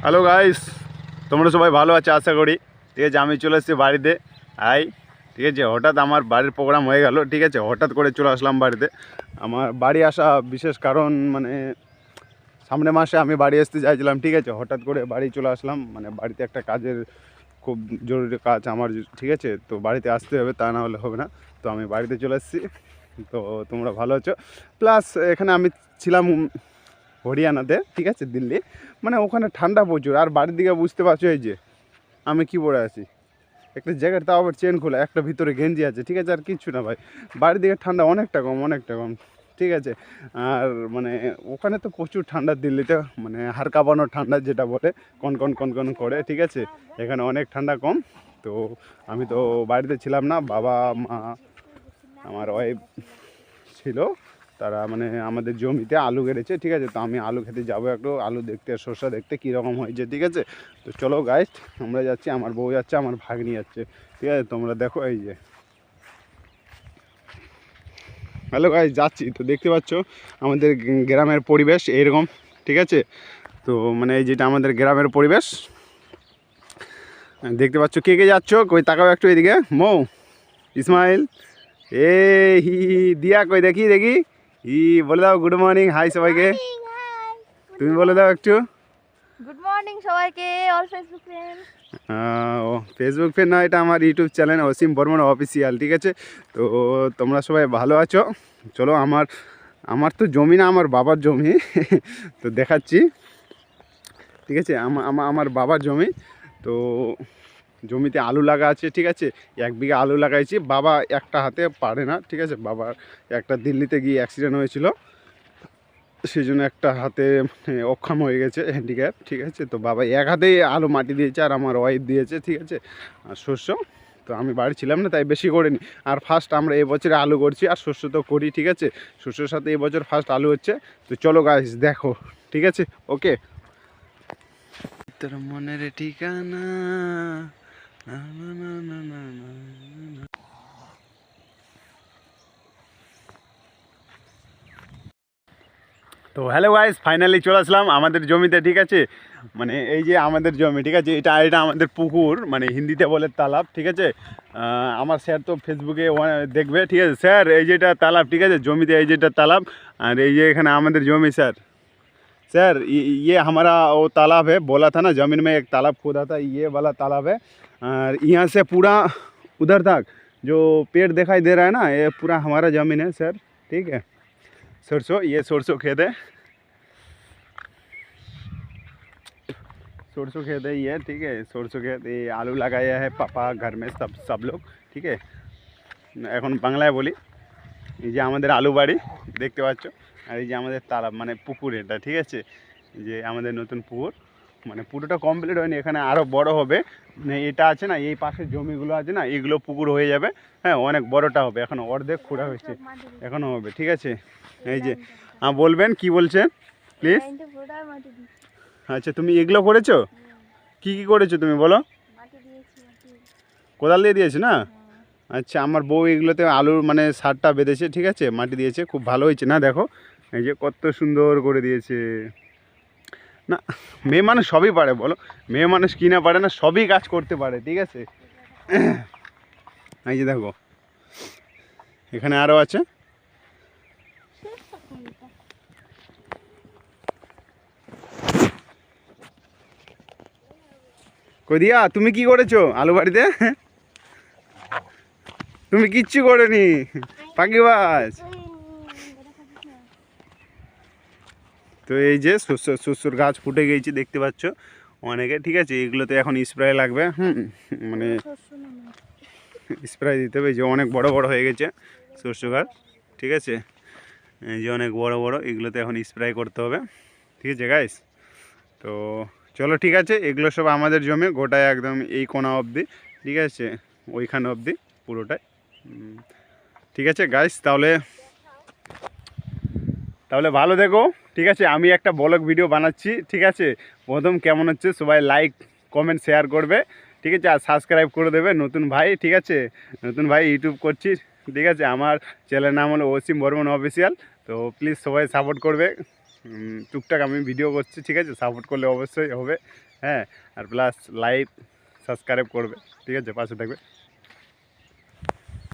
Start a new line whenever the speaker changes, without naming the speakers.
Hello guys, তোমরা সবাই ভালো আছো আশা করি। ঠিক আছে, আমি চলে এসেছি বাড়িতে। ঠিক আছে, হঠাৎ আমার বাড়ির প্রোগ্রাম হয়ে গেল। ঠিক আছে, হঠাৎ করে চলে আসলাম বাড়িতে। আমার বাড়ি আসা বিশেষ কারণ মানে সামনের মাসে আমি বাড়ি আসতে চাইছিলাম। ঠিক আছে, হঠাৎ করে বাড়ি চলে আসলাম, মানে বাড়িতে একটা কাজের খুব জরুরি কাজ আমার। ঠিক আছে, তো বাড়িতে আসতে হবে, তা না হলে হবে না। তো আমি বাড়িতে চলে এসেছি। তো তোমরা ভালো আছো? প্লাস এখানে আমি ছিলাম হরিয়ানাতে, ঠিক আছে, দিল্লি। মানে ওখানে ঠান্ডা প্রচুর, আর বাড়ির দিকে বুঝতে পারছো এই যে আমি কি পরে আছি, একটা জ্যাকেট, তাও আবার চেন খোলা, একটা ভিতরে গেঞ্জি আছে। ঠিক আছে, আর কিচ্ছু না ভাই। বাড়ির দিকে ঠান্ডা অনেকটা কম, অনেকটা কম। ঠিক আছে, আর মানে ওখানে তো প্রচুর ঠান্ডা, দিল্লিতে মানে হাড় কাঁপানো ঠান্ডা যেটা বলে, কনকন কনকন করে। ঠিক আছে, এখানে অনেক ঠান্ডা কম। তো আমি তো বাড়িতে ছিলাম না, বাবা মা আমার ওয়াইফ ছিল, তারা মানে আমাদের জমিতে আলু কেটেছে। ঠিক আছে, তো আমি আলু খেতে যাবো, একটু আলু দেখতে, শসা দেখতে কীরকম হয়েছে। ঠিক আছে, তো চলো গাইস, আমরা যাচ্ছি, আমার বউ যাচ্ছে, আমার ভাগ্নি যাচ্ছে। ঠিক আছে, তোমরা দেখো এই যে। হ্যালো গাইস, যাচ্ছি। তো দেখতে পাচ্ছ আমাদের গ্রামের পরিবেশ এইরকম। ঠিক আছে, তো মানে এই যেটা আমাদের গ্রামের পরিবেশ দেখতে পাচ্ছ। কে কে যাচ্ছ, কই তাকাও একটু এদিকে। মৌ, ইসমাইল, এ হি দিয়া, কই দেখি দেখি। বলে দাও গুড মর্নিং, হাই সবাইকে। তুমি বলে দাও একটু।
গুড মর্নিং সবাইকে, অল ফেসবুক ফ্রেন্ড।
ও ফেসবুক ফ্রেন্ড না, এটা আমার ইউটিউব চ্যানেল অসীম বর্মন অফিসিয়াল। ঠিক আছে, তো তোমরা সবাই ভালো আছো? চলো, আমার তো জমি না, আমার বাবার জমি। তো দেখাচ্ছি। ঠিক আছে, আমার বাবার জমি। তো জমিতে আলু লাগা আছে। ঠিক আছে, 1 বিঘা আলু লাগাইছি। বাবা একটা হাতে পারে না। ঠিক আছে, বাবার একটা দিল্লিতে গিয়ে অ্যাক্সিডেন্ট হয়েছিল, সেই জন্য একটা হাতে অক্ষম হয়ে গেছে, হ্যান্ডিক্যাপ। ঠিক আছে, তো বাবা এক হাতেই আলু মাটি দিয়েছে, আর আমার ওয়াইফ দিয়েছে। ঠিক আছে, আর শস্য তো আমি বাড়ি ছিলাম না, তাই বেশি করিনি। আর ফার্স্ট আমরা এবছরে আলু করছি, আর শস্য তো করি। ঠিক আছে, শস্যের সাথে এবছর ফার্স্ট আলু হচ্ছে। তো চলো গাইস দেখো। ঠিক আছে, ওকে। তোর মনের ঠিকানা। তো হ্যালো গাইস, ফাইনালি চলে আসলাম আমাদের জমিতে। ঠিক আছে, মানে এই যে আমাদের জমি। ঠিক আছে, এটা আমাদের পুকুর, মানে হিন্দিতে বলে তালাব। ঠিক আছে, আমার স্যার তো ফেসবুকে দেখবে। ঠিক আছে স্যার, এই যেটা তালাব। ঠিক আছে, জমিতে এই যেটা তালাব, আর এই যে এখানে আমাদের জমি। স্যার सर ये हमारा वो तालाब है, बोला था ना ज़मीन में एक तालाब खोदा था, ये वाला तालाब है। और यहाँ से पूरा उधर तक जो पेड़ दिखाई दे रहा है ना, ये पूरा हमारा ज़मीन है सर। ठीक है, सरसों, ये सरसों खेत है, सरसों खेत है ये। ठीक है, सरसों खेत, ये आलू लगाया है पापा घर में, सब लोग। ठीक है, এখন বাংলায় বলি। এই যে আমাদের আলু বাড়ি দেখতে পাচ্ছ, আর এই যে আমাদের তালাব, মানে পুকুর এটা। ঠিক আছে, যে আমাদের নতুন পুকুর, মানে পুরোটা কমপ্লিট হয়নি, এখানে আরও বড় হবে। মানে এটা আছে না, এই পাশের জমিগুলো আছে না, এগুলো পুকুর হয়ে যাবে। হ্যাঁ, অনেক বড়টা হবে, এখন অর্ধেক খোঁড়া হয়েছে, এখনও হবে। ঠিক আছে, এই যে বলবেন কি বলছেন প্লিজ। আচ্ছা, তুমি এগুলো করেছো? কি কি করেছো তুমি বলো? কোদাল দিয়ে দিয়েছো না? আচ্ছা, আমার বউ এগুলোতে আলুর মানে সারটা বেঁধেছে। ঠিক আছে, মাটি দিয়েছে, খুব ভালো হয়েছে না? দেখো এই যে কত সুন্দর করে দিয়েছে না। মেয়ে মানুষ সবই পারে বলো, মেয়ে মানুষ কি না পারে না, সবই কাজ করতে পারে। ঠিক আছে, এই যে দেখো এখানে আরও আছে। কই দিয়া, তুমি কি করেছো আলু বাড়িতে? তুমি কিচ্ছু করেনি, ফাঁকিবাজ। তো এই যে শস্যর গাছ ফুটে গিয়েছে দেখতে পাচ্ছ অনেকে। ঠিক আছে, এগুলোতে এখন স্প্রে লাগবে। মানে স্প্রে দিতে হবে। যে অনেক বড় বড় হয়ে গেছে শস্য গাছ। ঠিক আছে, এই যে অনেক বড় বড়, এগুলোতে এখন স্প্রে করতে হবে। ঠিক আছে গাইস, তো চলো ঠিক আছে। এগুলো সব আমাদের জমি, গোটায় একদম এই কোণা অবধি। ঠিক আছে, ওইখানে অবধি পুরোটাই। ঠিক আছে গাইস, তাহলে ভালো দেখো। ঠিক আছে, আমি একটা ব্লগ ভিডিও বানাচ্ছি। ঠিক আছে, প্রথম কেমন হচ্ছে সবাই লাইক কমেন্ট শেয়ার করবে। ঠিক আছে, আর সাবস্ক্রাইব করে দেবে নতুন ভাই। ঠিক আছে, নতুন ভাই ইউটিউব করছি। ঠিক আছে, আমার চ্যানেলের নাম হলো অসীম বর্মন অফিসিয়াল। তো প্লিজ সবাই সাপোর্ট করবে। টুকটাক আমি ভিডিও করছি, ঠিক আছে, সাপোর্ট করলে অবশ্যই হবে। হ্যাঁ, আর প্লাস লাইক সাবস্ক্রাইব করবে, ঠিক আছে, পাশে থাকবে।